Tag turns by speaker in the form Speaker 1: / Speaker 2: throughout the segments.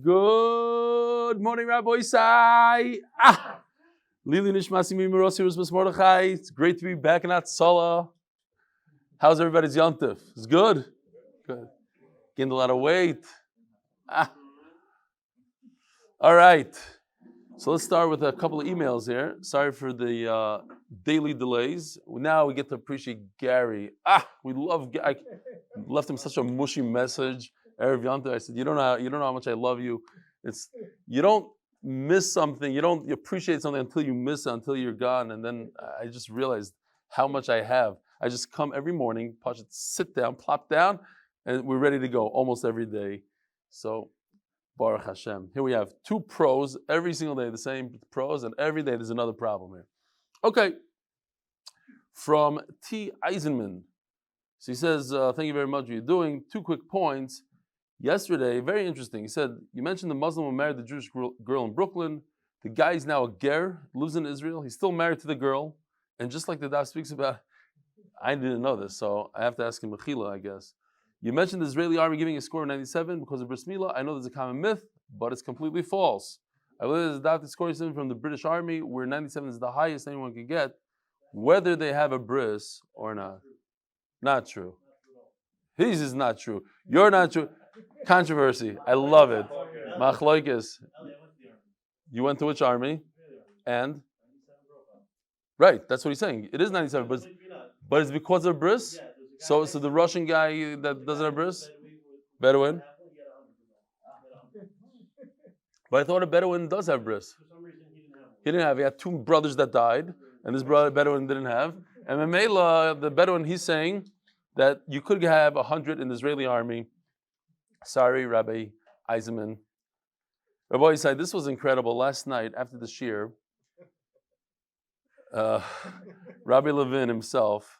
Speaker 1: Good morning, Rabbi Isai. Lili Nishmasi Mimirosi Rusmas Mordechai. It's great to be back in Hatzlacha. How's everybody's yontif? It's good. Good. Gained a lot of weight. All right. So let's start with a couple of emails here. Sorry for the daily delays. Now we get to appreciate Gary. We love Gary. I left him such a mushy message. Erev Yontif, I said, you don't know how much I love you. You don't miss something. You appreciate something until you miss it, until you're gone. And then I just realized how much I have. I just come every morning, sit down, plop down, and we're ready to go almost every day. So, Baruch Hashem. Here we have two pros every single day, the same pros, and every day there's another problem here. Okay. From T. Eisenman. So he says, thank you very much for what you're doing. 2 quick points. Yesterday, very interesting. He said, you mentioned the Muslim who married the Jewish girl in Brooklyn. The guy is now a ger, lives in Israel. He's still married to the girl. And just like the Daf speaks about, I didn't know this, so I have to ask him Mechila, I guess. You mentioned the Israeli army giving a score of 97 because of Bris Milah. I know there's a common myth, but it's completely false. I believe there's a Daf score from the British army where 97 is the highest anyone can get, whether they have a bris or not. Not true. His is not true. You're not true. Controversy. I love it. Machlokes. You went to which army? And? Right, that's what he's saying. It is 97, but it's because of bris? So the Russian guy that doesn't have bris? Bedouin? But I thought a Bedouin does have bris. He didn't have. He had 2 brothers that died, and this brother Bedouin didn't have. And Memela, the Bedouin, he's saying that you could have 100 in the Israeli army. Sorry, Rabbi Eisenman. Rabbi Isai, this was incredible. Last night, after the shiur, Rabbi Levin himself,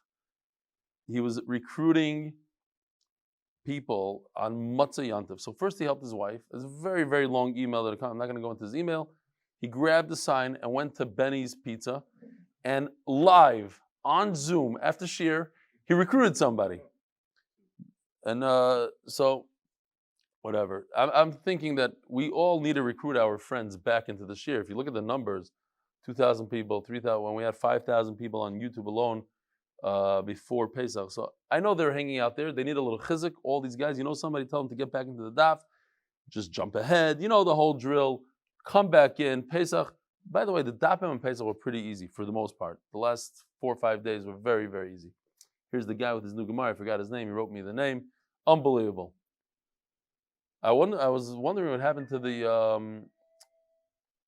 Speaker 1: he was recruiting people on Matzah Yantiv. So first he helped his wife. There's a very, very long email that I'm not going to go into his email. He grabbed the sign and went to Benny's Pizza, and live on Zoom after shiur, he recruited somebody. And so, whatever. I'm thinking that we all need to recruit our friends back into the shiur. If you look at the numbers, 2,000 people, 3,000, when we had 5,000 people on YouTube alone before Pesach. So I know they're hanging out there. They need a little chizuk. All these guys, somebody tell them to get back into the daf. Just jump ahead. The whole drill. Come back in. Pesach. By the way, the dafim and Pesach were pretty easy for the most part. The last 4 or 5 days were very, very easy. Here's the guy with his new Gemara. I forgot his name. He wrote me the name. Unbelievable. I was wondering what happened to the,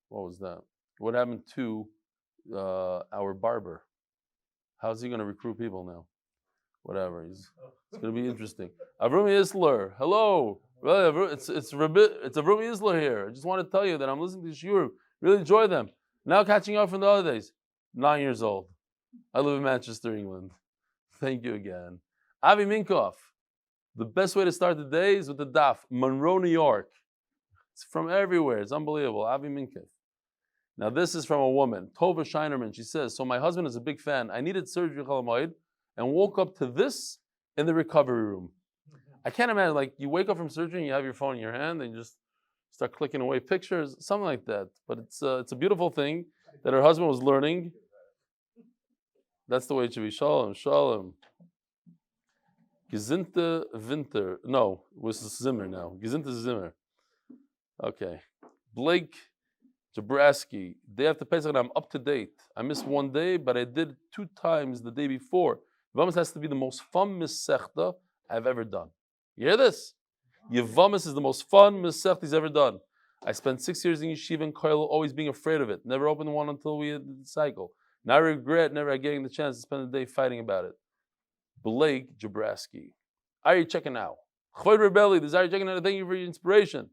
Speaker 1: what was that? What happened to our barber? How's he going to recruit people now? Whatever. It's going to be interesting. Avrumi Isler. Hello. It's Avrumi Isler here. I just want to tell you that I'm listening to shiur. Really enjoy them. Now catching up from the other days. 9 years old. I live in Manchester, England. Thank you again. Avi Minkoff. The best way to start the day is with the daf. Monroe, New York. It's from everywhere. It's unbelievable. Avi Minkoff. Now this is from a woman, Tova Scheinerman. She says, so my husband is a big fan. I needed surgery and woke up to this in the recovery room. I can't imagine, like you wake up from surgery and you have your phone in your hand and you just start clicking away pictures, something like that. But it's a beautiful thing that her husband was learning. That's the way it should be. Shalom, shalom. Gesinte Winter. No, it was Zimmer now. Gesinte Zimmer. Okay. Blake Jabraski. Day after Pesach, I'm up to date. I missed 1 day, but I did 2 times the day before. Yevamos has to be the most fun mesechta I've ever done. You hear this? Yevamos is the most fun mesechta he's ever done. I spent 6 years in yeshiva and kollel, always being afraid of it. Never opened one until we had the cycle. Now I regret never getting the chance to spend the day fighting about it. Blake Jabraski. Are you checking out? Chvoid Rebelli, this is Ari checking out. Thank you for your inspiration.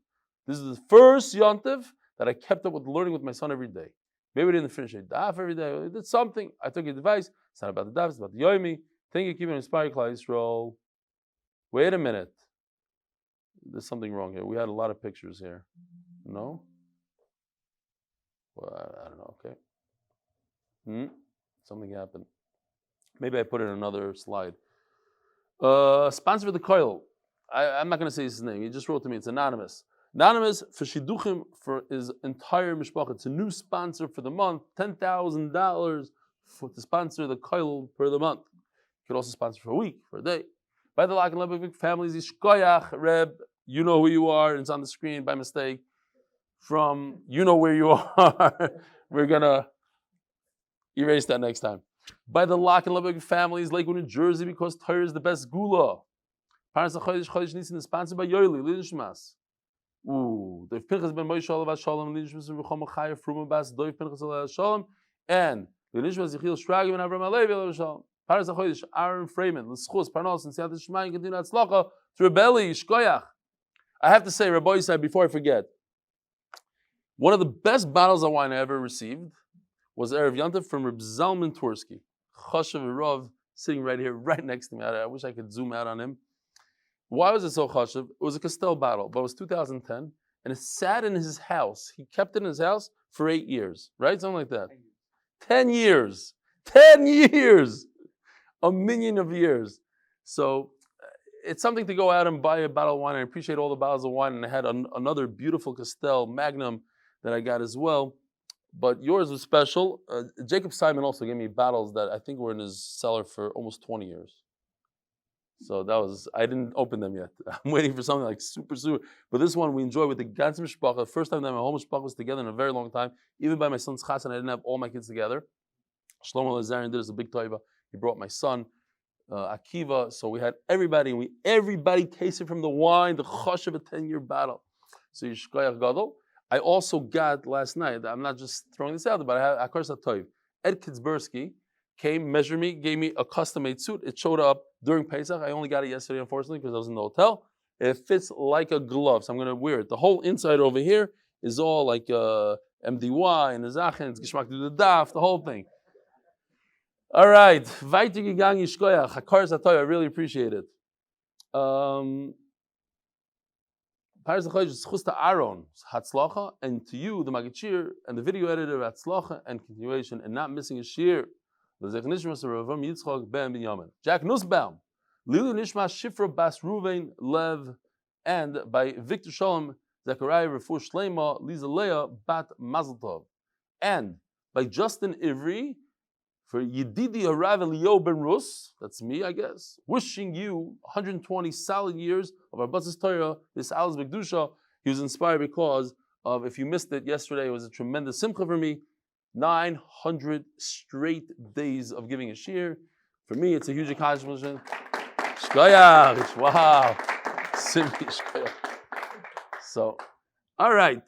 Speaker 1: This is the first yontiv that I kept up with learning with my son every day. Maybe I didn't finish a daf every day. I did something. I took your advice. It's not about the daf, it's about the yomi. Thank you for keeping inspired, Klal Yisrael. Wait a minute. There's something wrong here. We had a lot of pictures here. No? Well, I don't know. Okay. Something happened. Maybe I put in another slide. Sponsor for the koil. I'm not going to say his name. He just wrote to me. It's anonymous. Anonymous for Shidduchim for his entire mishpacha. It's a new sponsor for the month, $10,000 to sponsor the koil for the month. You could also sponsor for a week, for a day. By the Lock and Lebovic families, Yishkoyach, Reb, you know who you are, it's on the screen by mistake. From you know where you are, we're gonna erase that next time. By the Lock and Lebovic families, Lakewood New Jersey, because Torah is the best segulah. Parnasah Chodesh Nisan is sponsored by Yoli, Lzchus. Ooh, the Pנחs ben Moshe Alav Shalom, Lzchus Ruchama Chaya Puromah Bas Doiv Pנחs Alav Shalom, and Lzchus Yחיאל Sרגא and Abraham Halevi Alav Shalom. Parnasah Chodesh Ahron Fraiman, Lzchus parnasah and siyata dishmaya and continue Hatzlacha through Rebelli Shkoyach. I have to say, Rabbi said before I forget, one of the best bottles of wine I ever received was Erev Yontif from Reb Zalman Twersky, Chashav Rav, sitting right here, right next to me. I wish I could zoom out on him. Why was it so chashav? It was a Castell bottle, but it was 2010, and it sat in his house. He kept it in his house for 8 years, right? Something like that. 10 years. 10 years. A million of years. So it's something to go out and buy a bottle of wine. I appreciate all the bottles of wine, and I had another beautiful Castell Magnum that I got as well. But yours was special. Jacob Simon also gave me bottles that I think were in his cellar for almost 20 years. So that was, I didn't open them yet. I'm waiting for something like super. But this one we enjoy with the ganze mishpacha. The first time that my whole mishpacha was together in a very long time. Even by my son's chassan, I didn't have all my kids together. Shlomo Lazarian did us a big toiva. He brought my son, Akiva. So we had everybody, and everybody tasted from the wine, the chosh of a 10-year bottle. So Yishkoyach Gadol. I also got last night, I'm not just throwing this out there, but I had Akar Satoiv. Ed Kitzbursky came, measured me, gave me a custom-made suit. It showed up during Pesach. I only got it yesterday, unfortunately, because I was in the hotel. It fits like a glove, so I'm going to wear it. The whole inside over here is all like MDY and Zechus, and Geschmack to the Daf, the whole thing. All right. Weiter gegangen, Yishkoyach. Akar Satoiv, I really appreciate it. Parnasah Zechus to Ahron, Hatzlacha, and to you, the magid and the video editor of Hatzlacha and continuation, and not missing a shiur. Yצחק ben Benimin. Jack Nussbaum, Lilu Nishma Shifra Bas Ruvain Lev, and by Victor Shalom Zechariah Refu Shlema Liza Leah Bat Mazel Tov, and by Justin Ivry for Yedidi Harav Elio Ben Rus, that's me, I guess, wishing you 120 solid years of our Batzis Torah, this Al's B'Kedusha. He was inspired because of, if you missed it yesterday, it was a tremendous simcha for me. 900 straight days of giving a shiur. For me, it's a huge accomplishment. Shkoyach, wow. Simply shkoyach. So, all right.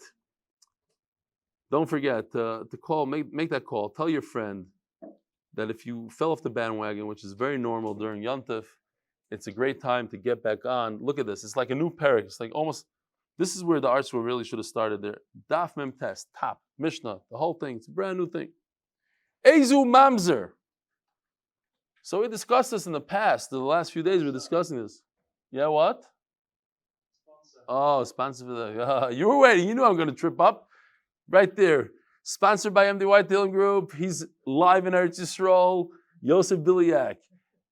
Speaker 1: Don't forget to call, make that call. Tell your friend that if you fell off the bandwagon, which is very normal during Yontif, it's a great time to get back on. Look at this. It's like a new parak. It's like almost, this is where the art school really should have started there. Daf Mem Test, top, Mishnah, the whole thing. It's a brand new thing. Ezu Mamzer. So we discussed this in the past. The last few days we were discussing this. Yeah, what? Sponsor. Oh, sponsor for the... you were waiting. You knew I'm going to trip up. Right there. Sponsored by MDY Tehillim Group. He's live in Eretz Yisrael. Yosef Biliak.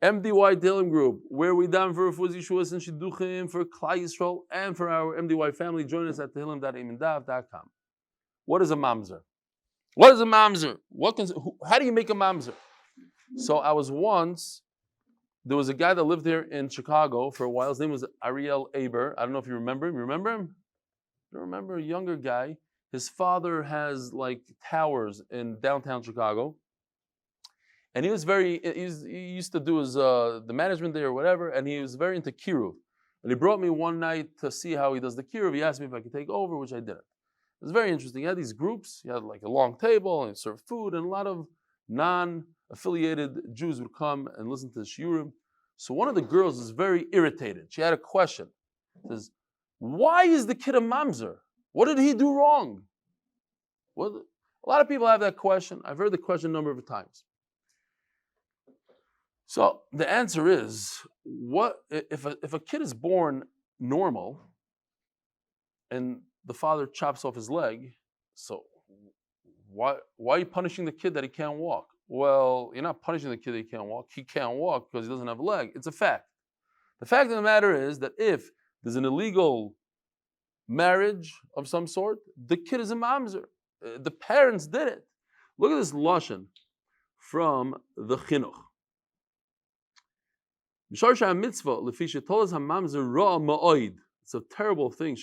Speaker 1: MDY Tehillim Group, where we down for Rufuz Yeshuas and Shidduchim, for Klai Yisrael, and for our MDY family. Join us at tehillim.aimendav.com. What is a mamzer? What is a mamzer? How do you make a mamzer? So I was once, there was a guy that lived here in Chicago for a while. His name was R Eli. I don't know if you remember him. You remember him? You remember a younger guy? His father has like towers in downtown Chicago. And he was he used to do his, the management there or whatever, and he was very into kiruv. And he brought me one night to see how he does the kiruv. He asked me if I could take over, which I didn't. It was very interesting. He had these groups. He had like a long table, and he served food, and a lot of non-affiliated Jews would come and listen to the shiurim. So one of the girls was very irritated. She had a question. She says, why is the kid a mamzer? What did he do wrong? Well, a lot of people have that question. I've heard the question a number of times. So the answer is, what if a kid is born normal and the father chops off his leg, so why are you punishing the kid that he can't walk? Well, you're not punishing the kid that he can't walk. He can't walk because he doesn't have a leg. It's a fact. The fact of the matter is that if there's an illegal marriage of some sort, the kid is a mamzer. The parents did it. Look at this lashon from the chinuch. It's a terrible thing.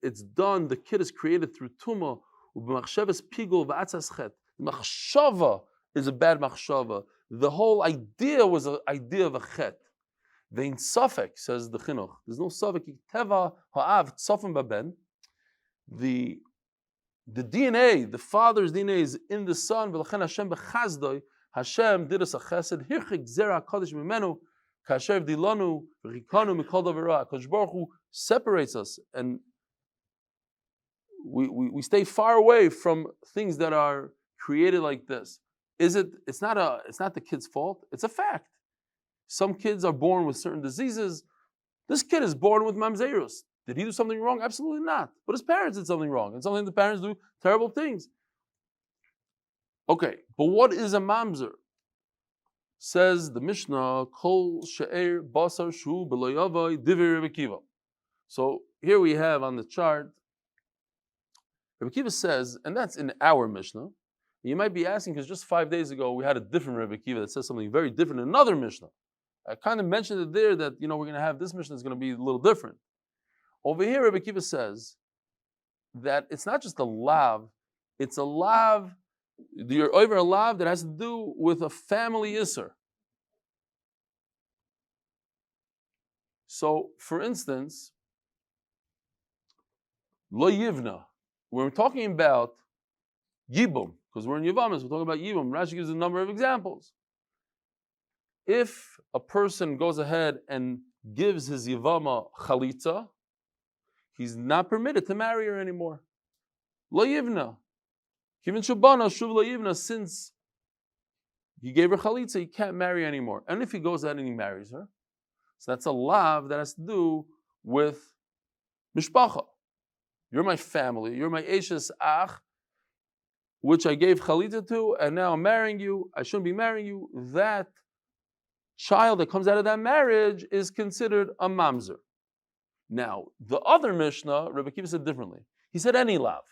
Speaker 1: It's done. The kid is created through tumah. Machshava is a bad machshava. The whole idea was an idea of a chet. Vein safek, says the chinuch. There's no safek. Teva ha'av tzofim baben. The DNA, the father's DNA is in the son. V'lachen Hashem b'chazdoi. Hashem did us a chesed. Hirchik zera hakadosh mimenu kasher v'dilanu v'chikanu mikol davara. Kodesh Baruch Hu separates us, and we stay far away from things that are created like this. It's not the kid's fault. It's a fact. Some kids are born with certain diseases. This kid is born with mamzerus. Did he do something wrong? Absolutely not. But his parents did something wrong. And something the parents do terrible things. Okay, but what is a mamzer? Says the Mishnah, Kol she'er basar shu b'lo divrei Rebbe Akiva. So here we have on the chart, Rebbe Akiva says, and that's in our Mishnah. You might be asking, because just 5 days ago we had a different Rebbe Akiva that says something very different in another Mishnah. I kind of mentioned it there that, we're going to have this Mishnah is going to be a little different. Over here, Rebbe Akiva says that it's not just a lav, it's a lav, you're over a lav that has to do with a family isser. So, for instance, lo yivna, when we're talking about yibum, because we're in Yevamos, we're talking about yibum. Rashi gives a number of examples. If a person goes ahead and gives his yivama chalitza, he's not permitted to marry her anymore. Lo yivna. Kivin shabana shuv lo yivna, since he gave her chalitza, he can't marry anymore. And if he goes ahead and he marries her, so that's a lav that has to do with mishpacha. You're my family, you're my eshes ach, which I gave chalitza to, and now I'm marrying you, I shouldn't be marrying you. That child that comes out of that marriage is considered a mamzer. Now, the other Mishnah, Rebbe Akiva said differently. He said any lav.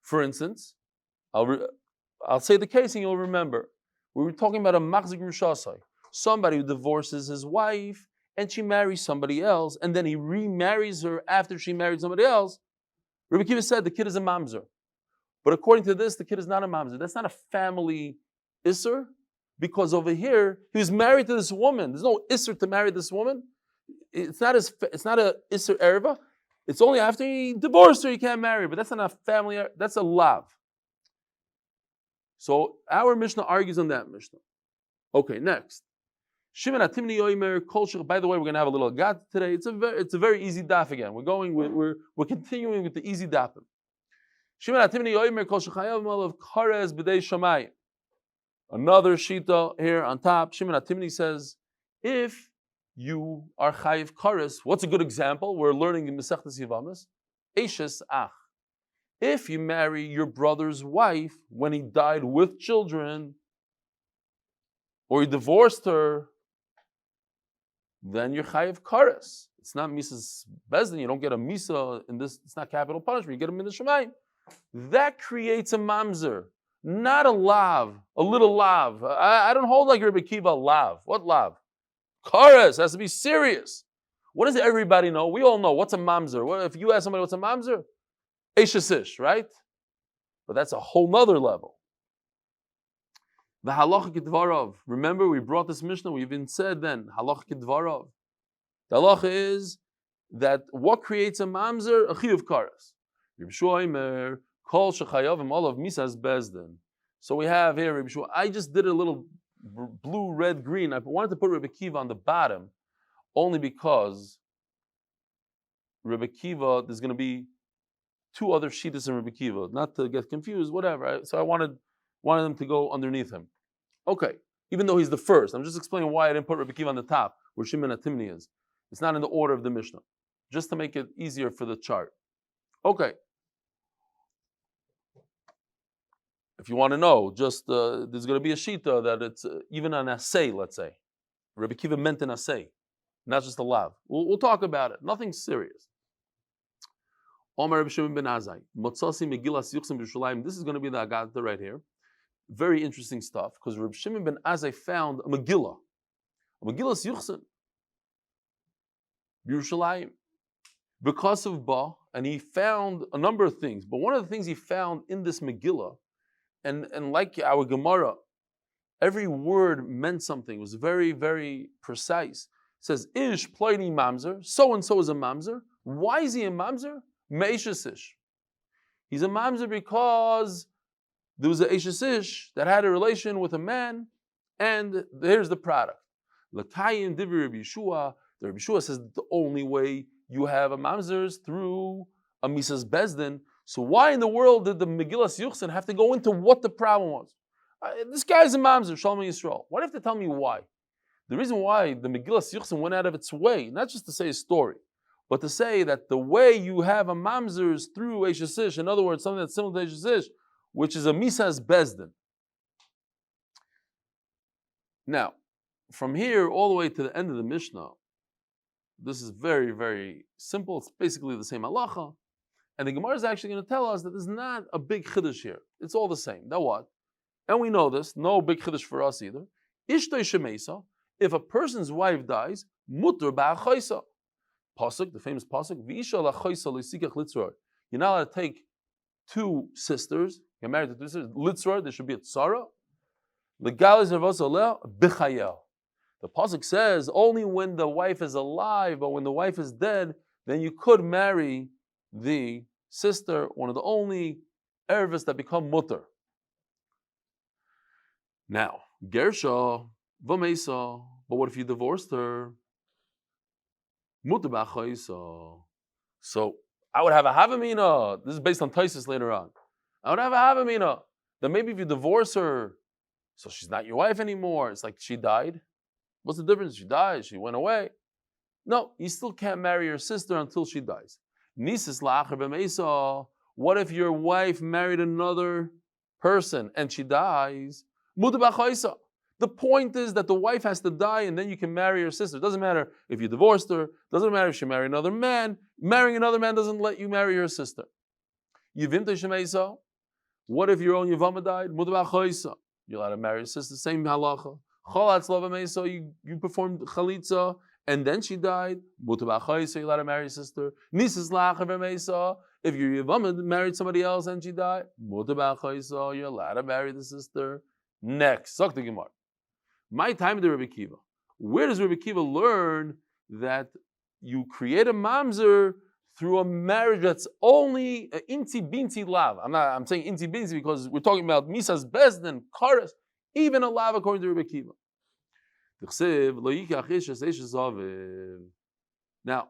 Speaker 1: For instance, I'll say the case and you'll remember. We were talking about a machzik rushasai, somebody who divorces his wife and she marries somebody else, and then he remarries her after she married somebody else. Rebbe Akiva said the kid is a mamzer. But according to this, the kid is not a mamzer. That's not a family isser, because over here, he was married to this woman. There's no isser to marry this woman. It's not a isser erva. It's only after he divorced her he can't marry. But that's not a family. That's a lav. So our Mishnah argues on that Mishnah. Okay, next. Shimon Atimni Yoimer Kol. By the way, we're going to have a little gat today. It's a very easy daf again. We're continuing with the easy daf. Shimon Atimni Yoimer Kol Shechayav Malav Karez B'dei Shamayim. Another shita here on top. Shimon Atimni says, if you are chayiv kares, what's a good example? We're learning in Masechtas Yevamos. Eishes ach. If you marry your brother's wife when he died with children, or you divorced her, then you're chayiv kares. It's not misas bezdin. You don't get a misa in this. It's not capital punishment. You get him in the shemayim. That creates a mamzer, not a lav, a little lav. I don't hold like Rebbe Akiva lav. What lav? Kares has to be serious. What does everybody know? We all know what's a mamzer. What if you ask somebody what's a mamzer? Eishesish, right? But that's a whole nother level. The halacha kedvarav. Remember, we brought this Mishnah. We even said then halacha kedvarav. The halacha is that what creates a mamzer? A chiyuv kares. Yibshu kol shechayavim all of misas bezdin. So we have here Rebbe Shua. I just did a little blue, red, green. I wanted to put Rebbe Akiva on the bottom only because Rebbe Akiva, there's going to be two other shittas in Rebbe Akiva, not to get confused, whatever. So I wanted them to go underneath him. Okay, even though he's the first. I'm just explaining why I didn't put Rebbe Akiva on the top, where Shimon Atimni is. It's not in the order of the Mishnah, just to make it easier for the chart. Okay. If you want to know, just there's going to be a shita that it's even an assay, let's say. Rebbe Akiva meant an assay, not just a lav. We'll talk about it. Nothing serious. Omar Reb Shimon ben Azai, Motzasi Megillas Yuchsim B'Yerushalayim. This is going to be the Agadta right here. Very interesting stuff, because Reb Shimon ben Azai found a Megillah, Megillas Yuchsim B'Yerushalayim, because of Ba, and he found a number of things. But one of the things he found in this Megillah, and like our Gemara, every word meant something. It was very, very precise. It says, Ish ploini mamzer, so and so is a mamzer. Why is he a mamzer? Me'eshes ish. He's a mamzer because there was an eshes ish that had a relation with a man, and here's the product. L'kayim divi Rabbi Yeshua. The Rabbi Yeshua says that the only way you have a mamzer is through a misas bezdin. So why in the world did the Megillas Yuchsin have to go into what the problem was? This guy's a mamzer, Shalom Yisrael. Why do you have to tell me why? The reason why the Megillas Yuchsin went out of its way, not just to say a story, but to say that the way you have a mamzer is through eshes ish, in other words, something that's similar to eshes ish, which is a misas bezdin. Now, from here all the way to the end of the Mishnah, this is very, very simple. It's basically the same halacha. And the Gemara is actually going to tell us that there's not a big chiddush here. It's all the same. Now what? And we know this, no big chiddush for us either. Ishtoi shemesa, if a person's wife dies, mutter ba'achoisa. Pasuk, the famous pasuk, v'isha la'choisa l'sikach litzror. You're not allowed to take two sisters, you're married to two sisters, litzror, there should be a tzara. Legalis nervos aleh, b'chayel. The pasuk says only when the wife is alive, but when the wife is dead, then you could marry the sister, one of the only ervis that become mutter. Now, Gersha, Vamesa, but what if you divorced her? Mutter b'achoisa. So I would have a havamina. This is based on Taisus later on. I would have a havamina. Then maybe if you divorce her, so she's not your wife anymore. It's like she died. What's the difference? She died, she went away. No, you still can't marry your sister until she dies. Nisis la'acher b'meisa. What if your wife married another person and she dies? Mutter b'achoisa. The point is that the wife has to die and then you can marry your sister. It doesn't matter if you divorced her. It doesn't matter if she married another man. Marrying another man doesn't let you marry your sister. Yevimta shemeisa. What if your own Yevama died? Mutter b'achoisa. You're allowed to marry your sister. Same halacha. Hatzlacha meisa. You performed chalitza and then she died. Mutter b'achoisa. You're allowed to marry your sister. Nisis la'acher b'meisa. If your Yevama married somebody else and she died, mutter b'achoisa. You're allowed to marry the sister. Next, Zok the Gemara. My time to Rabbi Kiva. Where does Rabbi Kiva learn that you create a mamzer through a marriage that's only inti binti lav? I'm saying inti binti because we're talking about misas bezdin, karas, even a lav according to Rabbi Kiva. Now,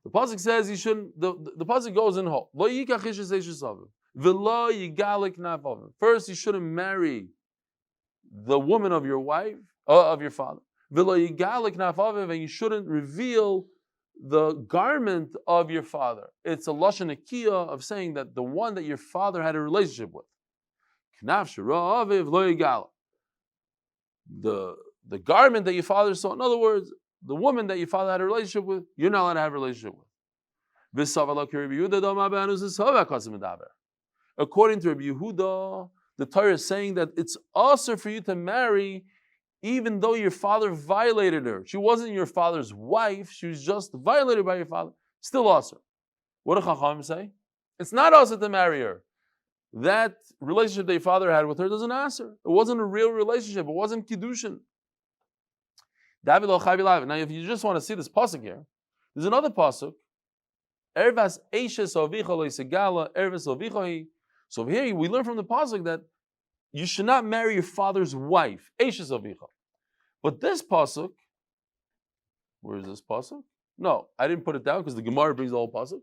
Speaker 1: the pasuk says you shouldn't. The pasuk goes in whole. First, you shouldn't marry the woman of your wife, of your father. And you shouldn't reveal the garment of your father. It's a lashon akiyah of saying that the one that your father had a relationship with. The garment that your father saw, in other words, the woman that your father had a relationship with, you're not allowed to have a relationship with. According to Rabbi Yehuda, the Torah is saying that it's also for you to marry even though your father violated her. She wasn't your father's wife, she was just violated by your father. Still also. What do Chachamim say? It's not also to marry her. That relationship that your father had with her doesn't answer. It wasn't a real relationship. It wasn't Kiddushin. Now, if you just want to see this pasuk here, there's another pasuk. Ervas eishes avicha lo segula, ervas avicha. So here we learn from the pasuk that you should not marry your father's wife, eishes avicha. But this pasuk, where is this pasuk? No, I didn't put it down because the Gemara brings the whole pasuk.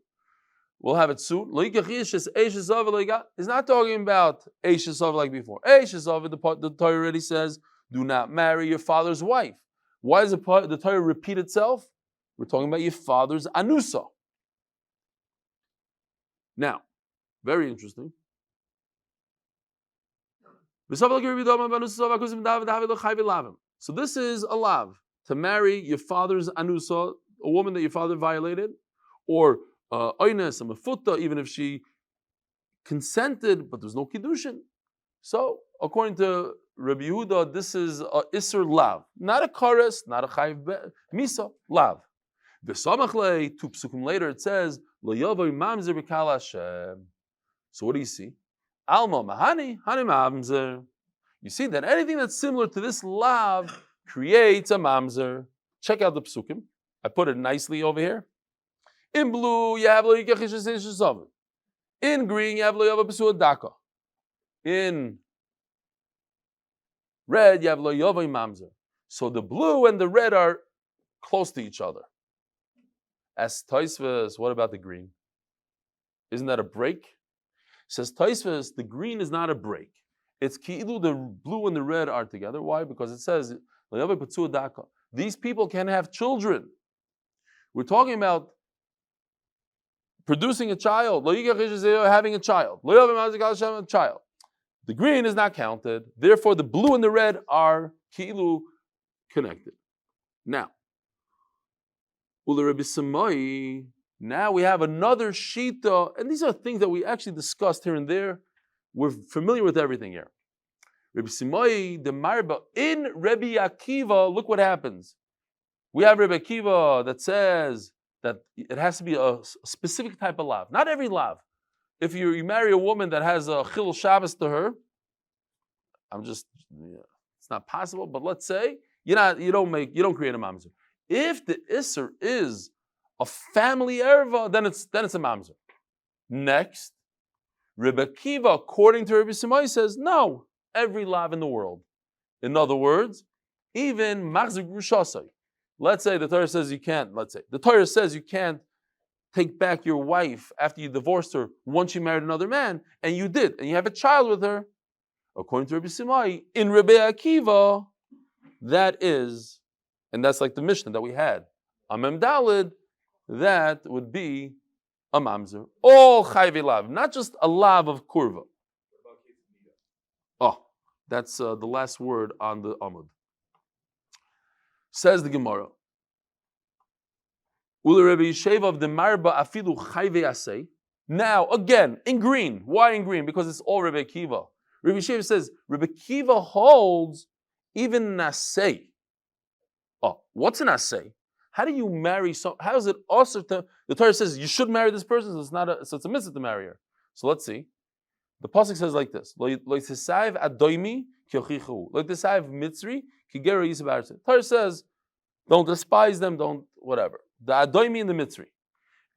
Speaker 1: We'll have it soon. It's not talking about eishes avicha like before. Eishes avicha, the Torah already says, do not marry your father's wife. Why does the Torah repeat itself? We're talking about your father's anusa. Now, very interesting. So this is a lav, to marry your father's anusa, a woman that your father violated, or oines, a mefuta, even if she consented, but there's no kiddushin. So, according to Rabbi Yehuda, this is a isser lav, not a kares, not a chayiv misa, lav. V'samachlei, 2 psukim later, it says, Lo yavoi mamzer b'kal Hashem. So what do you see? Alma mahani, hani mamzer. You see that anything that's similar to this lav creates a mamzer. Check out the psukim. I put it nicely over here. In blue, you have lo yikechish. In green, you have lo yava b'suah daka. In red, you have lo yavoi mamzer. So the blue and the red are close to each other. As Tosfos, what about the green? Isn't that a break? Says Tosfos, the green is not a break. It's ki'ilu, the blue and the red are together. Why? Because it says, these people can have children. We're talking about producing a child, having a child. The green is not counted. Therefore, the blue and the red are ki'ilu connected. Now, now we have another shita, and these are things that we actually discussed here and there. We're familiar with everything here. Rabbi Simai, the Marba, in Rabbi Akiva, look what happens. We have Rabbi Akiva that says that it has to be a specific type of lav. Not every lav. If you marry a woman that has a chilul Shabbos to her, it's not possible, but let's say you don't create a mamzer. If the isser is a family erva, then it's a mamzer. Next, Rabbi Akiva, according to Rabbi Simai, says no, every lav in the world. In other words, even machzik rushasai. Let's say the Torah says you can't. The Torah says you can't take back your wife after you divorced her once you married another man, and you did, and you have a child with her. According to Rabbi Simai, in Rabbi Akiva, that is. And that's like the Mishnah that we had. Amem Dalid, that would be a mamzer. All chayve lav, not just a lav of kurva. Oh, that's the last word on the Amud. Says the Gemara. Ula Rabbi Yisheva of the Marba afilu chayve asay. Now, again, in green. Why in green? Because it's all Rabbi Akiva. Rabbi Yisheva says, Rabbi Akiva holds even nasay. Oh, what's an asay? How do you marry? How is it also to? The Torah says you should marry this person, so it's a mitzvah to marry her. So let's see. The pasuk says like this: "Lo'tisayv adoimi kyochichu." Lo'tisayv mitzri kigera yisav. Torah says, don't despise them, don't whatever. The adoimi and the mitzri,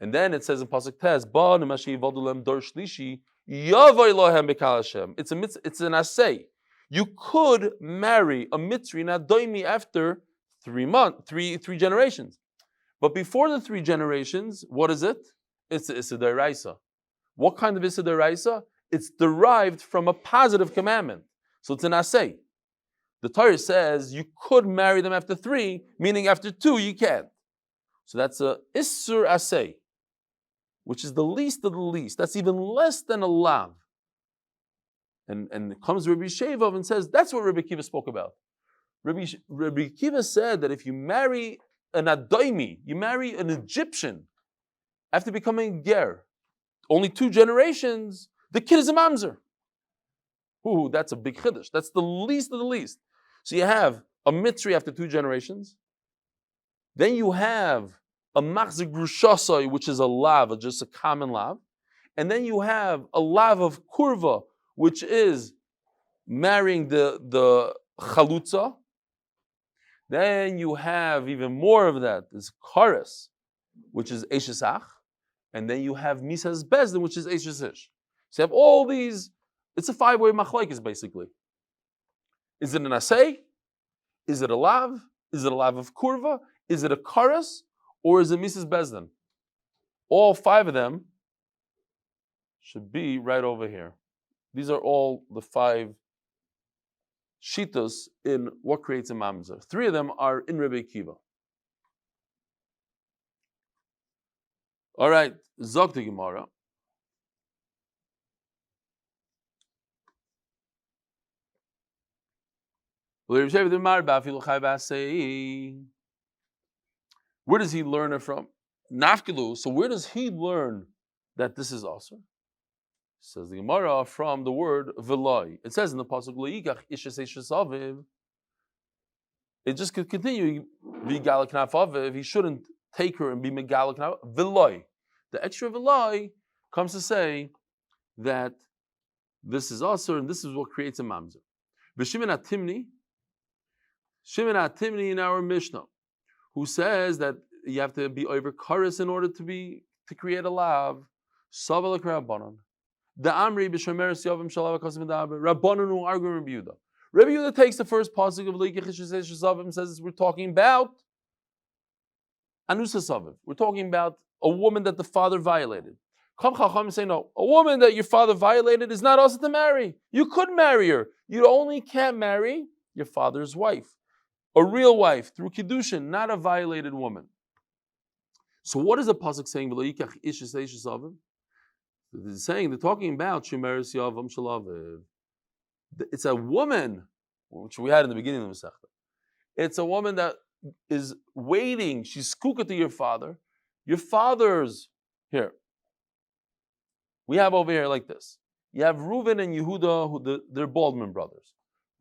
Speaker 1: and then it says in pasuk tes, "Ba nemashi vodulem dor shlishi yavoy lohem bekal Hashem." It's a mitzvah. It's an asay. You could marry a mitzri and adoimi after 3 generations. But before the 3 generations, what is it? It's a deraisa. What kind of issa deraisa? It's derived from a positive commandment. So it's an asay. The Torah says you could marry them after 3, meaning after 2 you can't. So that's a issur asay, which is the least of the least. That's even less than a lav. And it comes Rabbi Shevov and says that's what Rabbi Akiva spoke about. Rabbi Akiva said that if you marry an Adoimi, you marry an Egyptian after becoming ger, only 2 generations, the kid is a mamzer. Ooh, that's a big chiddush. That's the least of the least. So you have a mitzri after 2 generations. Then you have a machzik grushasai, which is a lav, just a common lav. And then you have a lav of kurva, which is marrying the chalutza. Then you have even more of that. There's kares, which is eshesach. And then you have misas bezdin, which is eshesish. So you have all these. It's a 5-way machlokes basically. Is it an asay? Is it a lav? Is it a lav of kurva? Is it a kares? Or is it misas bezdin? All 5 of them should be right over here. These are all the 5 shitas in what creates a mamzer. 3 of them are in Rabbi Akiva. All right, Zog the Gemara. Where does he learn it from? Nafkilu. So where does he learn that this is also? Says the Gemara from the word veloi. It says in the pasuk loikach ishes eshes aviv. It just could continue. Vigal knaf aviv. He shouldn't take her and be megal knaf veloi. The extra veloi comes to say that this is asur and this is what creates a mamzer. V'Shimon Atimni in our Mishnah, who says that you have to be over karis in order to create a lav. Savalak Rabbanon. The Amri b'Shomeres Yavim Shalav Kasim Daber. Rabbanon who argue Rabbi Yehuda. Rabbi Yehuda takes the first pasuk of Leikach Yishes Zavim, says we're talking about Anusa Saviv. We're talking about a woman that the father violated. Come Chacham say no. A woman that your father violated is not also to marry. You could marry her. You only can't marry your father's wife. A real wife through Kiddushin, not a violated woman. So what is the pasuk saying? They're saying, they're talking about Shemeres Yavam Shalaviv. It's a woman, which we had in the beginning of the Masechta. It's a woman that is waiting. She's skukah to your father. Your father's here. We have over here like this. You have Reuven and Yehuda, they're Baldwin brothers.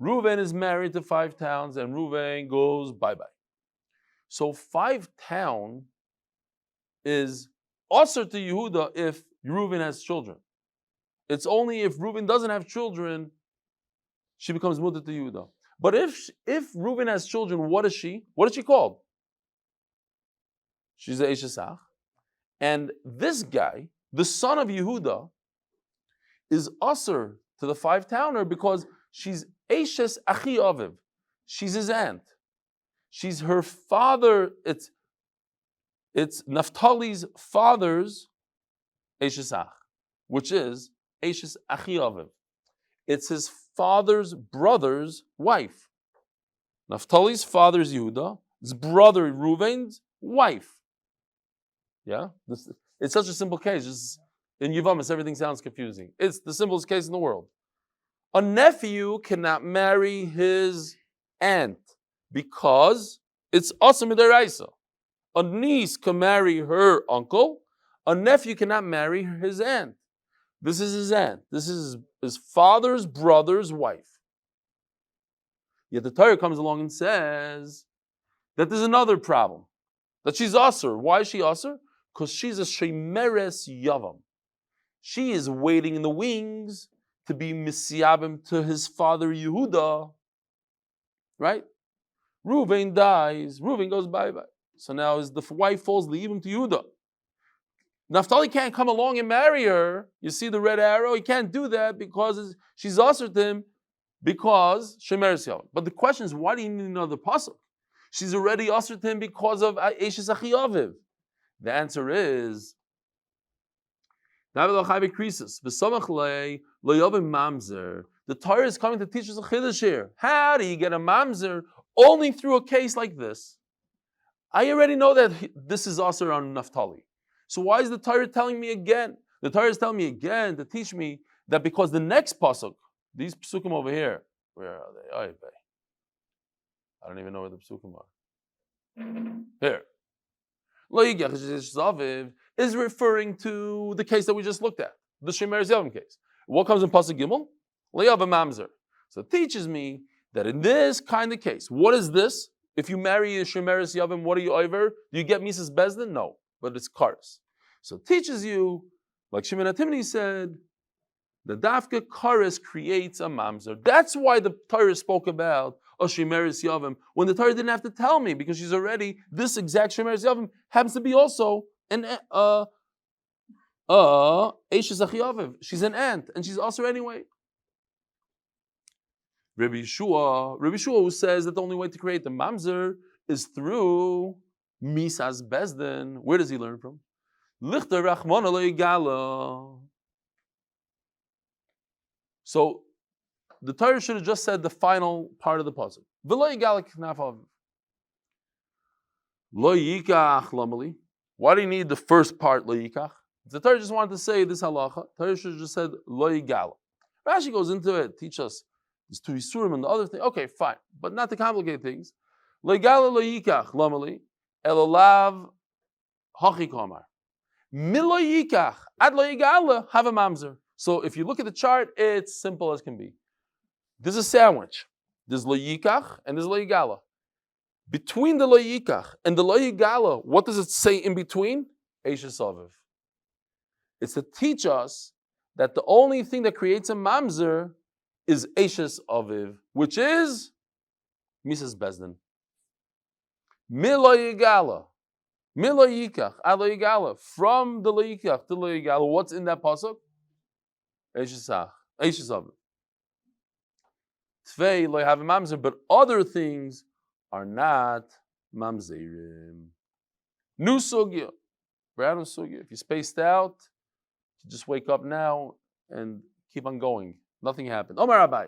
Speaker 1: Reuven is married to 5 towns, and Reuven goes bye-bye. So 5 town is also to Yehuda if Reuven has children. It's only if Reuven doesn't have children, she becomes mutter to Yehuda. But if Reuven has children, what is she? What is she called? She's a Eshesach. And this guy, the son of Yehuda, is usher to the 5-towner because she's Eshes Achi Aviv. She's his aunt. She's her father. It's Naphtali's father's Eshesach, which is Eshes Achi Aviv. It's his father's brother's wife. Naphtali's father's Yehuda, his brother Reuven's wife. Yeah? It's such a simple case. In Yevamos, everything sounds confusing. It's the simplest case in the world. A nephew cannot marry his aunt because it's asur midaraisa. A niece can marry her uncle. A nephew cannot marry his aunt. This is his aunt. This is his father's brother's wife. Yet the Torah comes along and says that there's another problem. That she's asur. Why is she asur? Because she's a shemeres yavam. She is waiting in the wings to be misyabim to his father Yehuda. Right? Reuven dies. Reuven goes bye-bye. So now the wife falls leaving to Yehuda. Naphtali can't come along and marry her. You see the red arrow? He can't do that because she's asur to him because shemeres yavam. But the question is, why do you need another pasuk? She's already asur to him because of Eshes Achi Aviv. The answer is the Torah is coming to teach us a chiddush here. How do you get a mamzer? Only through a case like this. I already know that this is asur on Naphtali. So why is the Torah telling me again? The Torah is telling me again to teach me that because the next pasuk, these psukim over here, where are they? I don't even know where the psukim are. Here. Is referring to the case that we just looked at, the Shemeres Yavam case. What comes in Pasuk Gimel? Le'yavam mamzer. So it teaches me that in this kind of case, what is this? If you marry a Shemeres Yavam, what are you over? Do you get Mises Bezdin? No, but it's Karis. So it teaches you, like Shimon Atimni said, the Dafka Karis creates a mamzer. That's why the Torah spoke about a Shemeres Yavam, when the Torah didn't have to tell me, because she's already, this exact Shemeres Yavam happens to be also an Eshes Achi Aviv. She's an aunt, and she's also anyway. Rabbi Yeshua who says that the only way to create the mamzer is through Misas Bezdin. Where does he learn from? Lichter Rachmana lo yigala. So the Torah should have just said the final part of the puzzle. V'lo yigala knaf aviv. Lo yikach lamali. Why do you need the first part, lo yikach? If the Torah just wanted to say this halacha, the Torah should have just said lo yigala. Rashi goes into it, teach us there's 2 isurim and the other thing. Okay, fine, but not to complicate things. Lo yigala lo yikach lamali elolav Hachi Kamar. Milo Yikach, Ad Lo Yigala, have a mamzer. So if you look at the chart, it's simple as can be. There's a sandwich. There's Lo Yikach and there's Lo Yigala. Between the Lo Yikach and the Lo Yigala, what does it say in between? Eishes Aviv. It's to teach us that the only thing that creates a mamzer is Eishes Aviv, which is Mrs. Bezdin. Milo Yigala. Milo Yikach, Ad Lo Yigala. From the Lo Yikach to Lo Yigala, what's in that pasuk? Eishes Aviv. Tvei lo have a mamzer, but other things are not mamzerim. New sugya, brand new sugya. If you spaced out, you just wake up now and keep on going. Nothing happened. Omar Abai.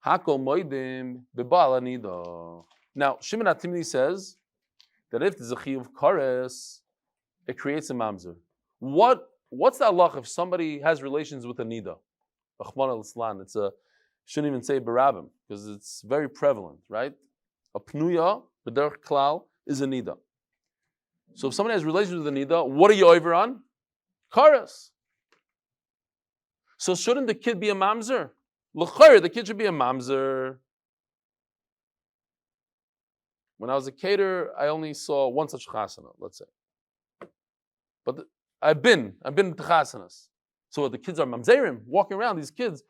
Speaker 1: Hakol moedim bebal anida. Now Shimon HaTimni says that if there's a chiyuv of kares, it creates a mamzer. What's the halach if somebody has relations with a nida? It's a shouldn't even say barabim because it's very prevalent, right? A pnuya, b'derech klal, is a nida. So if somebody has relations with a nida, what are you over on? Karas. So shouldn't the kid be a mamzer? L'chayr, the kid should be a mamzer. When I was a caterer, I only saw one such chasana, let's say. But I've been to chasanas. So the kids are mamzerim, walking around, these kids,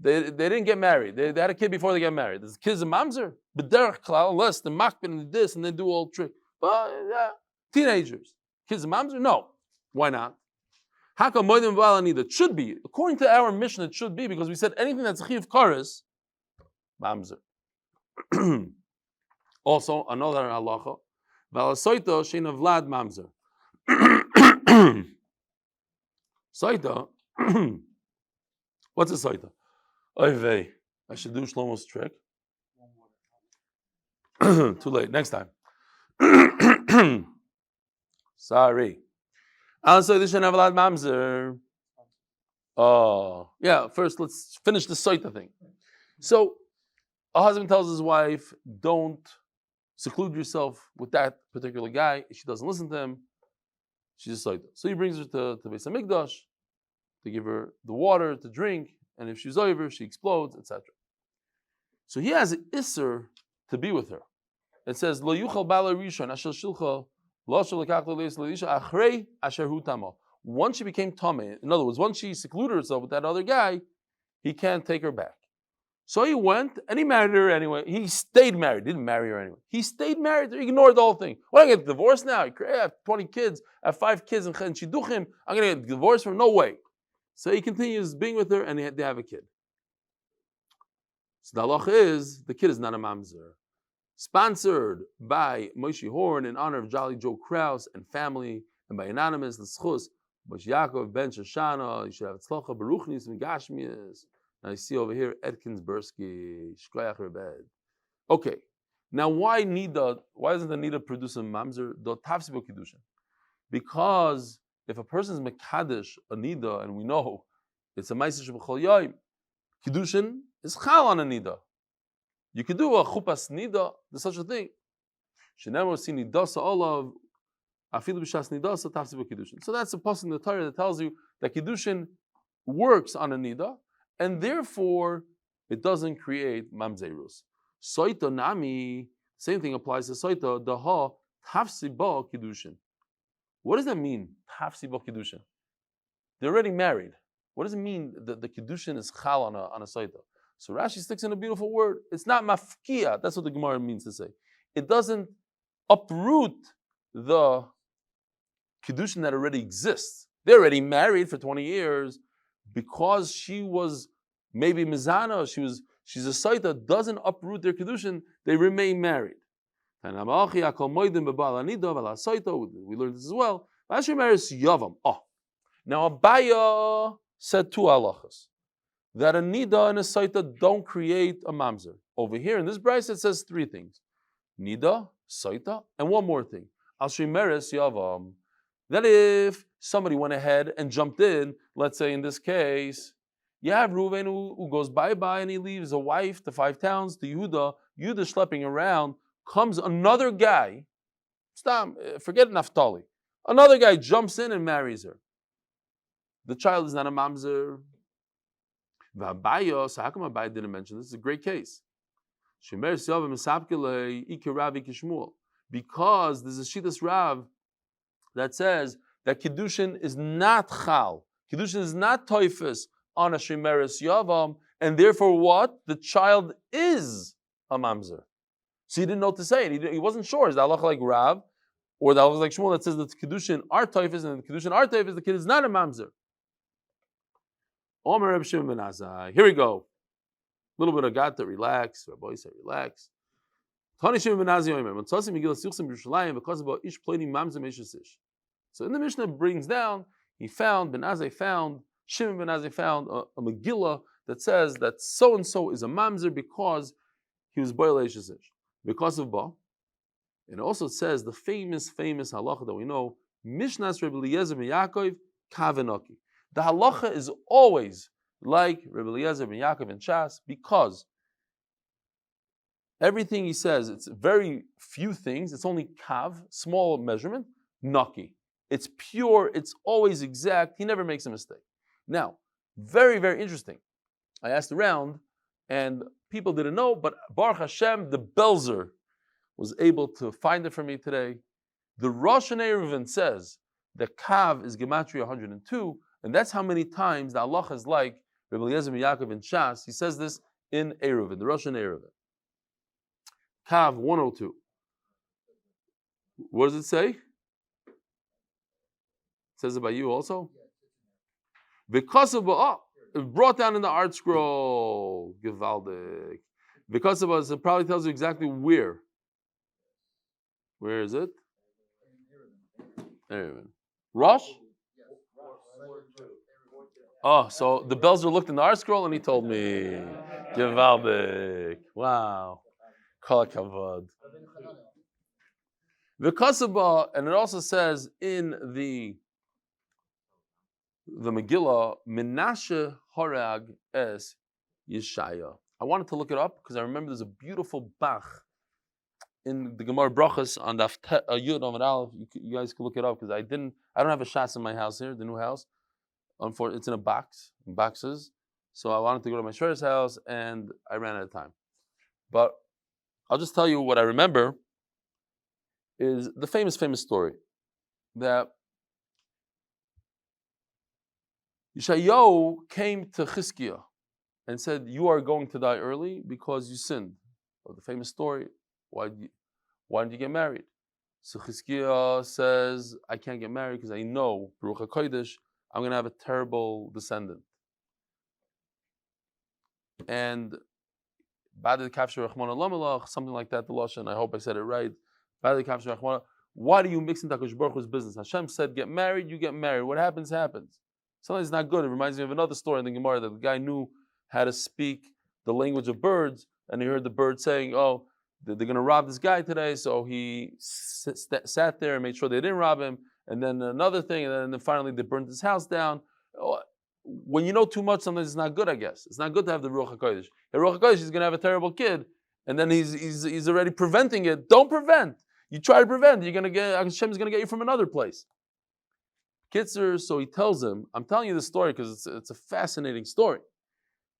Speaker 1: they didn't get married. They had a kid before they get married. The kids are mamzer. B'derech klal, unless the makbin and this and they do all trick. But teenagers. Kids are mamzer? No. Why not? Haka moedim b'al anida. It should be. According to our mission, it should be because we said anything that's a chiyuv kares, mamzer. Also, another halacha. V'alasoita shein vlad mamzer. Soita. What's a soita? Oy vey. I should do Shlomo's trick. Too late. Next time. Sorry. Also, this should have a lot of mamzer. Oh, yeah. First, let's finish the soita thing. So, a husband tells his wife, don't seclude yourself with that particular guy. If she doesn't listen to him, she's a soita. So he brings her to Beis HaMikdash to give her the water to drink, and if she's over, she explodes, etc. So he has an isser to be with her. It says, Lo yuchal bala rishon asher shilcha lo asher lekach leis leisha achrei asher hu tama. Once she became tameh, in other words, once she secluded herself with that other guy, he can't take her back. So he went and he married her anyway. He stayed married. Didn't marry her anyway. He stayed married. He ignored the whole thing. Well, I get divorced now. I have 20 kids. I have 5 kids and shiduchim. I'm going to get divorced from? No way. So he continues being with her and they have a kid. So the halacha is, the kid is not a mamzer. Sponsored by Moshe Horn in honor of Jolly Joe Kraus and family, and by anonymous Lzchus, Moshe Yaakov ben Shoshana, you should have Hatzlacha, Baruch Nis and Gashmias. Now you see over here, Edkins Bursky, Shkoyach Rebed. Okay, now why nida? Why doesn't the nida produce a mamzer? The tafsibo kiddushin. Because if a person is mekadesh a nida, and we know it's a ma'aser sheb'chol yom, kiddushin is chal on a nida. You could do a chupas nida. There's such a thing. Shenever si nidasa olav afilu b'shas nidasa tafsibo kiddushin. So that's a pasuk in the Torah that tells you that kiddushin works on a nida, and therefore it doesn't create mamzerus. Soita nami, same thing applies to soita. The ha tafsiba kiddushin. What does that mean? Tafsiba kiddushin. They're already married. What does it mean that the kiddushin is chal on a soita? So Rashi sticks in a beautiful word. It's not mafkia. That's what the Gemara means to say. It doesn't uproot the kiddushin that already exists. They're already married for 20 years. Because she was maybe mizana, she's a saita, doesn't uproot their kiddushin, they remain married. We learned this as well. Now Abaya said 2 halachas. That a nida and a saita don't create a mamzer. Over here in this brayse it says 3 things. Nida, saita, and one more thing. Al-shimeres yavam. That if somebody went ahead and jumped in, let's say in this case, you have Reuven who goes bye-bye and he leaves a wife to 5 towns, to Yehuda. Yehuda schlepping around, comes another guy, Forget Naphtali. Another guy jumps in and marries her. The child is not a mamzer. So how come Abai didn't mention this? This is a great case. Because there's a Shittas Rav that says that Kiddushin is not Chal. Kiddushin is not Toifus on a Shemeres Yavam, and therefore what? The child is a mamzer. So he didn't know what to say it. He wasn't sure. Is the halacha like Rav, or the halacha like Shmuel that says that the Kiddushin are Toifus, and the Kiddushin are Toifus, the kid is not a mamzer. Omer Reb Shimon ben Azai. Here we go. A little bit of God to relax. Rabbi said relax. Tani Shimon ben Azai Omer. Montasi Megillah Sichsim Yerushalayim because about ish pleinim mamzer meishasish. So in the Mishnah brings down, Shimon ben Azai found a Megillah that says that so and so is a mamzer because he was boil eishasish. Because of ba. And also it says the famous halacha that we know, Mishnas Rebbe Eliezer ben Yaakov Kavenaki. The halacha is always like Rebbe Eliezer ben Yaakov and Shas because everything he says, it's very few things. It's only kav, small measurement, naki. It's pure. It's always exact. He never makes a mistake. Now, very, very interesting. I asked around, and people didn't know, but Baruch Hashem, the Belzer, was able to find it for me today. The Rosh Eruvin says that kav is gematria 102. And that's how many times the halacha is like Rebbe Eliezer ben Yaakov and Shas. He says this in Eruvin, the Rosh Eruvin. Kav 102. What does it say? It says it by you also? Because of it brought down in the art scroll. Gewaldig. Because of us, it probably tells you exactly where. Where is it? Eruvin. Rosh? Oh, so the Belzer looked in the art scroll and he told me, Gewaldig. Wow. Kol hakavod. V'kasaba, and it also says in the Megillah, Menashe Horag es Yeshaya. I wanted to look it up because I remember there's a beautiful Bach in the Gemara Brachas on Daf Yomi Aleph. You guys can look it up because I don't have a Shas in my house here, the new house. Unfortunately, it's in boxes. So I wanted to go to my shredder's house, and I ran out of time. But I'll just tell you what I remember is the famous story that Yeshayahu came to Chizkiah and said, "You are going to die early because you sinned." So the famous story. Why did you get married? So Chizkiah says, "I can't get married because I know Baruch HaKodesh, I'm going to have a terrible descendant." And something like that, the Lashon, I hope I said it right. Why do you mix into HaKadosh Baruch Hu's business? Hashem said, get married, you get married. What happens, happens. Sometimes it's not good. It reminds me of another story in the Gemara that the guy knew how to speak the language of birds, and he heard the bird saying, oh, they're going to rob this guy today, so he sat there and made sure they didn't rob him. And then another thing, and then finally they burnt his house down. When you know too much, sometimes it's not good, I guess. It's not good to have the Ruach HaKodesh. The Ruach HaKodesh is going to have a terrible kid, and then he's already preventing it. Don't prevent. You try to prevent, you're going to get, Hashem is going to get you from another place. Kitzer, so he tells him, I'm telling you this story because it's a fascinating story.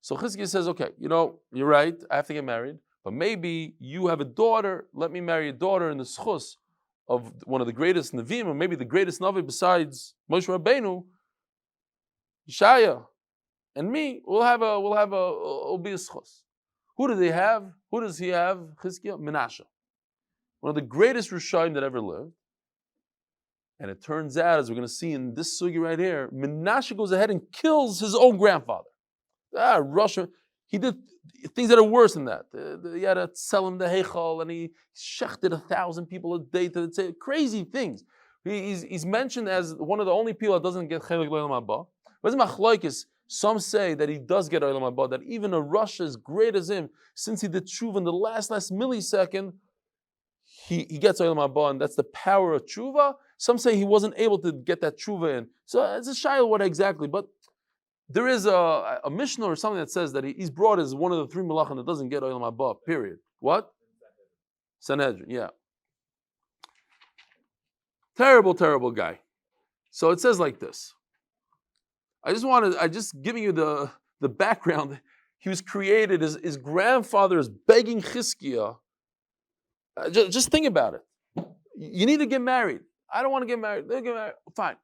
Speaker 1: So Chizkiah says, okay, you're right, I have to get married, but maybe you have a daughter, let me marry a daughter in the Zechus of one of the greatest Nevi'im, or maybe the greatest Navi besides Moshe Rabbeinu, Yeshaya, and me, we'll be a Zechus. Who do they have? Who does he have? Chizkiah, Menashe, one of the greatest Rishonim that ever lived. And it turns out, as we're going to see in this sugi right here, Menashe goes ahead and kills his own grandfather. Russia, he did things that are worse than that. He had to sell him the heichal, and he shechted 1,000 people a day to say crazy things. He's mentioned as one of the only people that doesn't get chelik l'olam haba. But machlokes, some say that he does get olam haba, that even a Russia as great as him, since he did tshuva in the last millisecond, he gets olam haba, and that's the power of tshuva. Some say he wasn't able to get that tshuva in. So it's a shayla what exactly, but there is a Mishnah or something that says that he's brought as one of the three malachim that doesn't get olam haba, period. What? Sanhedrin, yeah. Terrible, terrible guy. So it says like this. I just giving you the background. He was created, his grandfather is begging Chizkiah. Just think about it. You need to get married. I don't want to get married. They get married. Fine.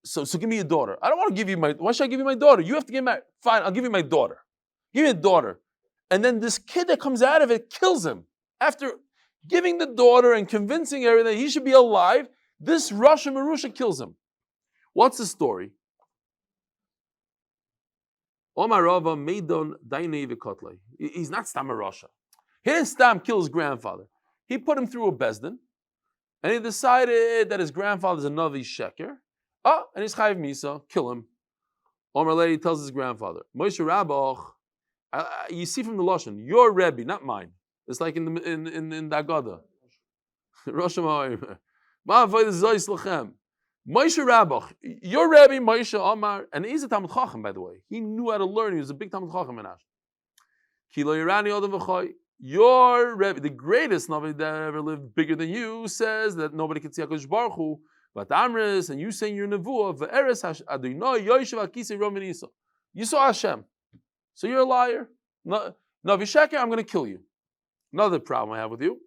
Speaker 1: So give me a daughter. I don't want to give you why should I give you my daughter? You have to get married. Fine, I'll give you my daughter. Give me a daughter. And then this kid that comes out of it kills him. After giving the daughter and convincing everything he should be alive, this Rasha Marusha kills him. What's the story? Omar Rava Meidon Dainei V'Kotlei. He's not Stam Rasha. He didn't Stam kill his grandfather. He put him through a bezdin, and he decided that his grandfather's a Navi Sheker. And he's Chayiv Misa, kill him. Omar Lady tells his grandfather, Moshe Rabach, you see from the Lashon, your Rebbe, not mine. It's like in the Agada. Rosh Hashanah. Moshe Rabach, your Rebbe, Moshe Omar, and he's a Talmud Chacham, by the way. He knew how to learn. He was a big Talmud Chacham in Ash. Kilo Yerani Odom V'choy. Your Rebbe, the greatest Navi that ever lived, bigger than you, says that nobody can see HaKadosh Baruch Hu. But Amris, and you saying you're Nevuah, Ve'eres Adonai Yoshev Akisei Roman Isa. You saw Hashem. So you're a liar. No, Visheker, I'm going to kill you. Another problem I have with you.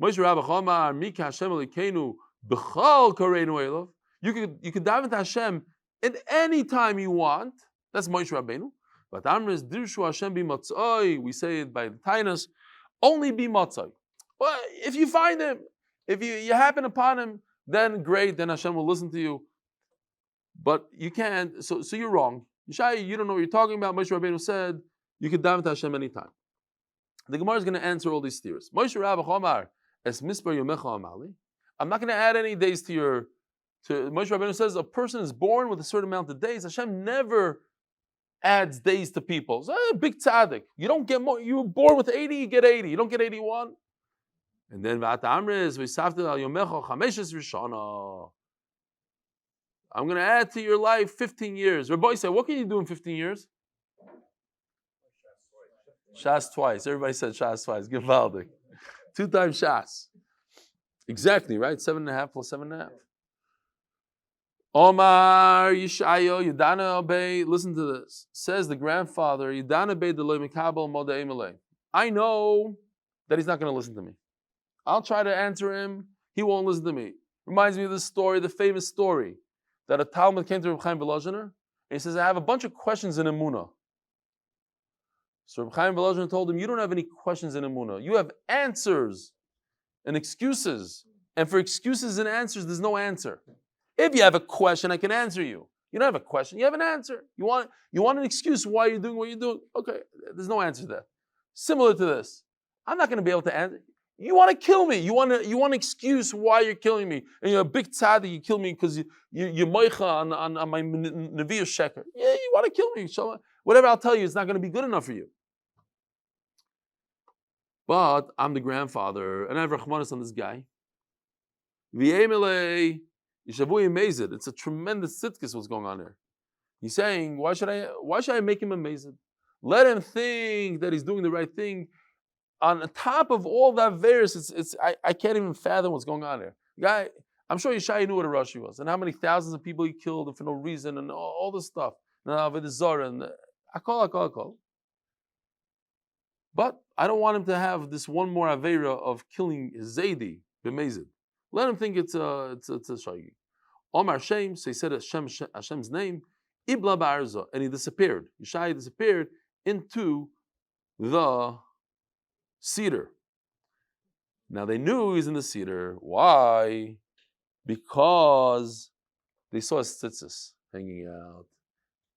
Speaker 1: Moshe Rabach Omar, Mika Hashem Elikenu, B'chal Koreinu Elov. You could dive into Hashem at any time you want. That's Moshe Rabbeinu. But Amris, Dirshu Hashem B'matzoi. We say it by the Tainus. Only B'matzoi. Well, if you find him, if you happen upon him, then great, then Hashem will listen to you. But you can't, so you're wrong. Yishai, you don't know what you're talking about. Moshe Rabbeinu said, you can dive into Hashem anytime. The Gemara is going to answer all these theories. Moshe Rabbeinu Omar, es misbar yomecha amali. I'm not going to add any days to Moshe Rabbeinu says a person is born with a certain amount of days. Hashem never adds days to people. So, big tzaddik. You don't get more, you were born with 80, you get 80. You don't get 81. And then I'm going to add to your life 15 years. Rabbi said, what can you do in 15 years? Shas twice. Everybody said Shas twice. Gewaldig. 2 times Shas. Exactly, right? 7.5 plus 7.5. Omar Yishayo Yudana Obey. Listen to this. Says the grandfather, Yudana Obey Deloy Mikabel Modei Malay. I know that he's not going to listen to me. I'll try to answer him. He won't listen to me. Reminds me of this story, the famous story, that a Talmud came to Reb Chaim Volozhiner, and he says, I have a bunch of questions in Emunah. So Reb Chaim Volozhiner told him, you don't have any questions in Emunah. You have answers and excuses. And for excuses and answers, there's no answer. If you have a question, I can answer you. You don't have a question, you have an answer. You want an excuse why you're doing what you're doing. Okay, there's no answer there. Similar to this. I'm not going to be able to answer. You want to kill me. You want an excuse why you're killing me. And you're a big tzaddik, you kill me because you're moicha on my neviah sheker. Yeah, you want to kill me. So whatever I'll tell you, it's not going to be good enough for you. But I'm the grandfather, and I have rachmanis on this guy. It's a tremendous tzidkis what's going on there. He's saying, why should I make him amazed? Let him think that he's doing the right thing. On top of all that verse, I can't even fathom what's going on there. Guy, I'm sure Yeshai knew what a Rashi was, and how many thousands of people he killed for no reason, and all this stuff. And Zara and Akol. But I don't want him to have this one more Aveira of killing his Zaidi, B'mezid. Let him think it's a Shagi. Omar Shem, so he said Hashem's name, Ibla Ba'arza, and he disappeared. Yeshai disappeared into the cedar. Now they knew he's in the cedar. Why? Because they saw his tzitzis hanging out.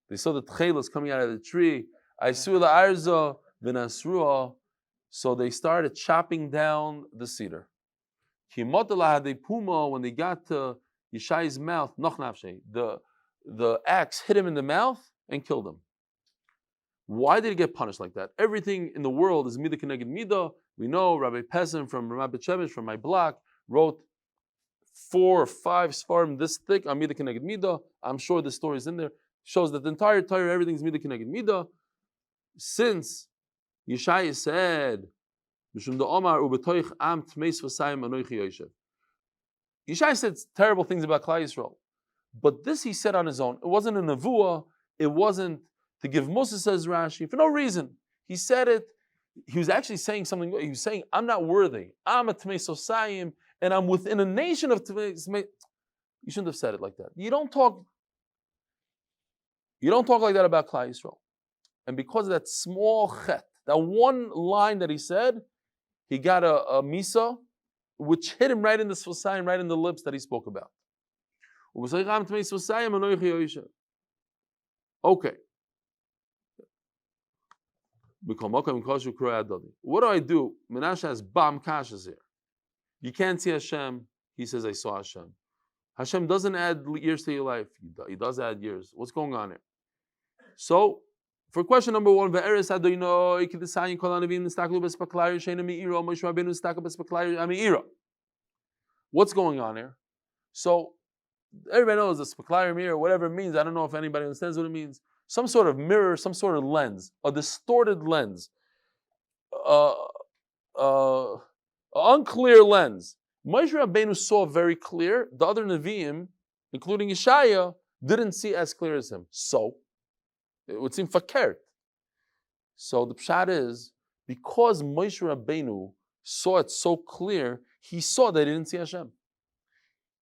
Speaker 1: They saw the tchelos coming out of the tree. Aisu la'arza v'nasruah. So they started chopping down the cedar. When they got to Yishai's mouth, the axe hit him in the mouth and killed him. Why did he get punished like that? Everything in the world is midah keneged midah. We know Rabbi Pesach from Ramat Bet Shemesh from my block wrote 4 or 5 svarim this thick on midah keneged midah. I'm sure the story is in there. Shows that the entire Torah, everything's midah keneged midah. Since Yeshai said, Yishai said terrible things about Klal Yisrael. But this he said on his own. It wasn't a nevuah. It wasn't to give Moses, says Rashi, for no reason. He said it. He was actually saying something. He was saying, I'm not worthy. I'm a Tmei Sosayim, and I'm within a nation of Tmei. You shouldn't have said it like that. You don't talk like that about Klal Yisrael. And because of that small chet, that one line that he said, he got a misa, which hit him right in the Sosayim, right in the lips that he spoke about. Okay. What do I do? Menashe has bam kashas here. You can't see Hashem. He says, I saw Hashem. Hashem doesn't add years to your life. He does add years. What's going on here? So, for question number one, what's going on here? So, everybody knows the speklayer mirror, whatever it means. I don't know if anybody understands what it means. Some sort of mirror, some sort of lens, a distorted lens, unclear lens. Moshe Rabbeinu saw very clear. The other Nevi'im, including Yeshaya, didn't see as clear as him. So, it would seem fakert. So the pshat is, because Moshe Rabbeinu saw it so clear, he saw that he didn't see Hashem.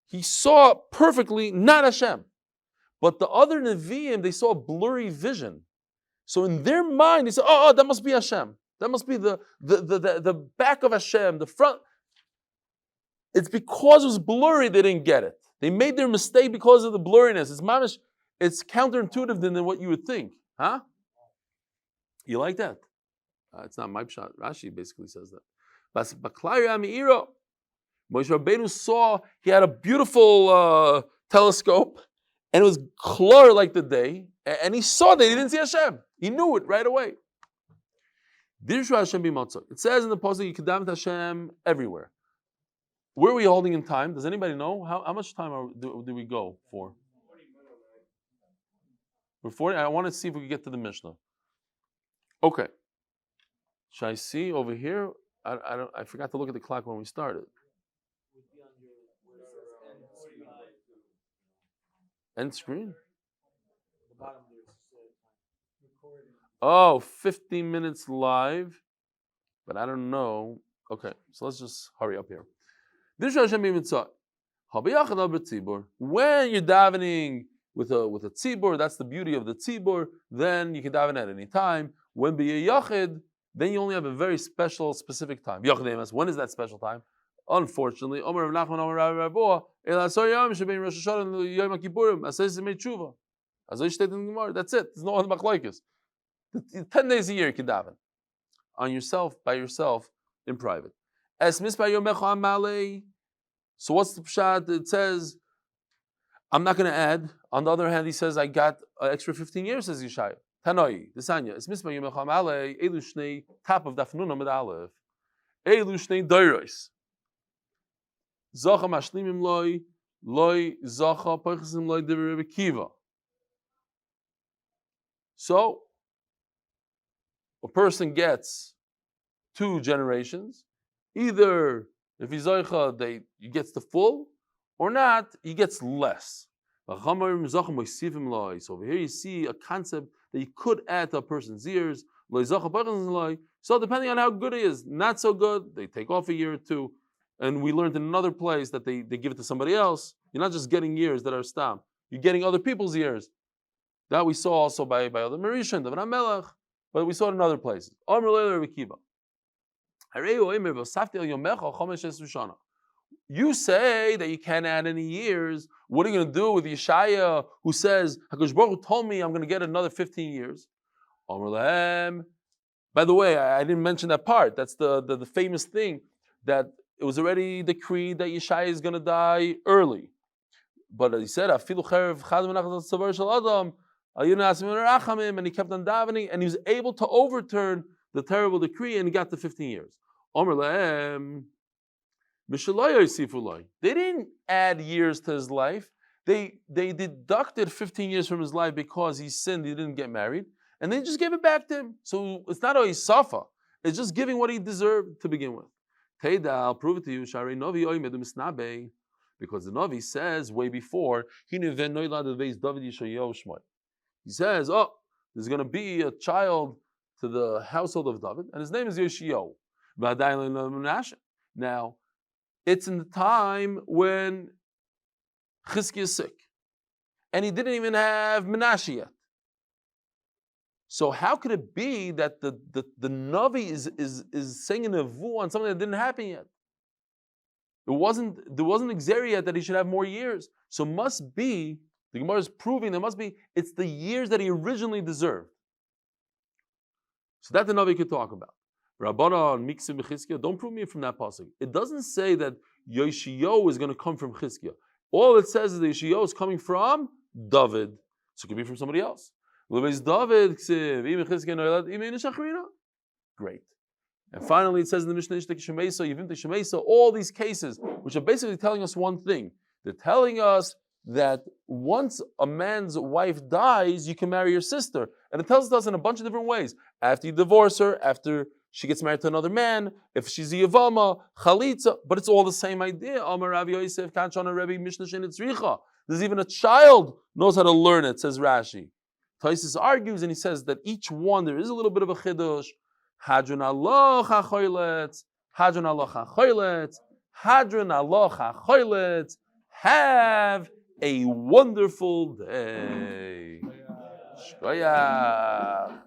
Speaker 1: He saw perfectly, not Hashem. But the other Nevi'im, they saw a blurry vision. So in their mind, they said, oh, that must be Hashem. That must be the back of Hashem, the front. It's because it was blurry they didn't get it. They made their mistake because of the blurriness. It's counterintuitive than what you would think. Huh? You like that? It's not my pshat. Rashi basically says that. Moshe Rabbeinu saw, he had a beautiful telescope, and it was clear like the day, and he saw that he didn't see Hashem. He knew it right away. It says in the pasuk, you can daven Hashem everywhere. Where are we holding in time? Does anybody know? How much time do we go for? We're 40. I want to see if we can get to the Mishnah. Okay. Should I see over here? I forgot to look at the clock when we started. End screen? Oh, 15 minutes live. But I don't know. Okay, so let's just hurry up here. When you're davening with a tzibur, that's the beauty of the tzibur, then you can daven at any time. When be a yachid, then you only have a very special, specific time. When is that special time? Unfortunately, that's it. There's no other machlokes. 10 days a year you can daven. On yourself, by yourself, in private. So what's the pshat? It says, I'm not going to add. On the other hand, he says, I got an extra 15 years, says Yeshaya. Tanoi, Desanya, es mispa yom echam alei, elu shnei, top of Daf Nun Amud Aleph, elu shnei doiros. Zacha mashlimim loy, zacha poichesim loy divrei Rebbe Kiva. So, a person gets 2 generations. Either if he's zoicha, he gets the full, or not, he gets less. So over here you see a concept that you could add to a person's years. So depending on how good he is, not so good, they take off a year or 2. And we learned in another place that they give it to somebody else. You're not just getting years that are stam. You're getting other people's years. That we saw also by other Marishan, David HaMelech, but we saw it in other places. You say that you can't add any years. What are you going to do with Yeshaya who says, HaKadosh Baruch Hu told me I'm going to get another 15 years? By the way, I didn't mention that part. That's the famous thing, that it was already decreed that Yeshaya is going to die early. But he said, and he kept on davening, and he was able to overturn the terrible decree, and he got the 15 years. They didn't add years to his life. They deducted 15 years from his life because he sinned, he didn't get married, and they just gave it back to him. So it's not a isafa. It's just giving what he deserved to begin with. Teida, I'll prove it to you. Because the Navi says way before, he says, oh, there's going to be a child to the household of David, and his name is Yoshiyahu. Now, it's in the time when Chizkiah is sick, and he didn't even have Menashe yet. So how could it be that the Navi is saying a nevuah on something that didn't happen yet? There wasn't a Xer yet that he should have more years. So must be, the Gemara is proving it's the years that he originally deserved. So that the Navi could talk about. Rabbanan Miksim Chizkiah, don't prove me from that pasuk. It doesn't say that Yoshiyahu is going to come from Chizkiah. All it says is that Yoshiyahu is coming from David. So it could be from somebody else. Great. And finally it says in the Mishnah, all these cases, which are basically telling us one thing. They're telling us that once a man's wife dies, you can marry your sister. And it tells us in a bunch of different ways. After you divorce her, after she gets married to another man, if she's a Yevamos, Chalitza, but it's all the same idea. There's even a child knows how to learn it, says Rashi. Taisus argues and he says that each one, there is a little bit of a chidush. Hadran Allah chachoylet, Hadran Allah chachoylet, Hadran Allah chachoylet. Have a wonderful day. Shkoyach.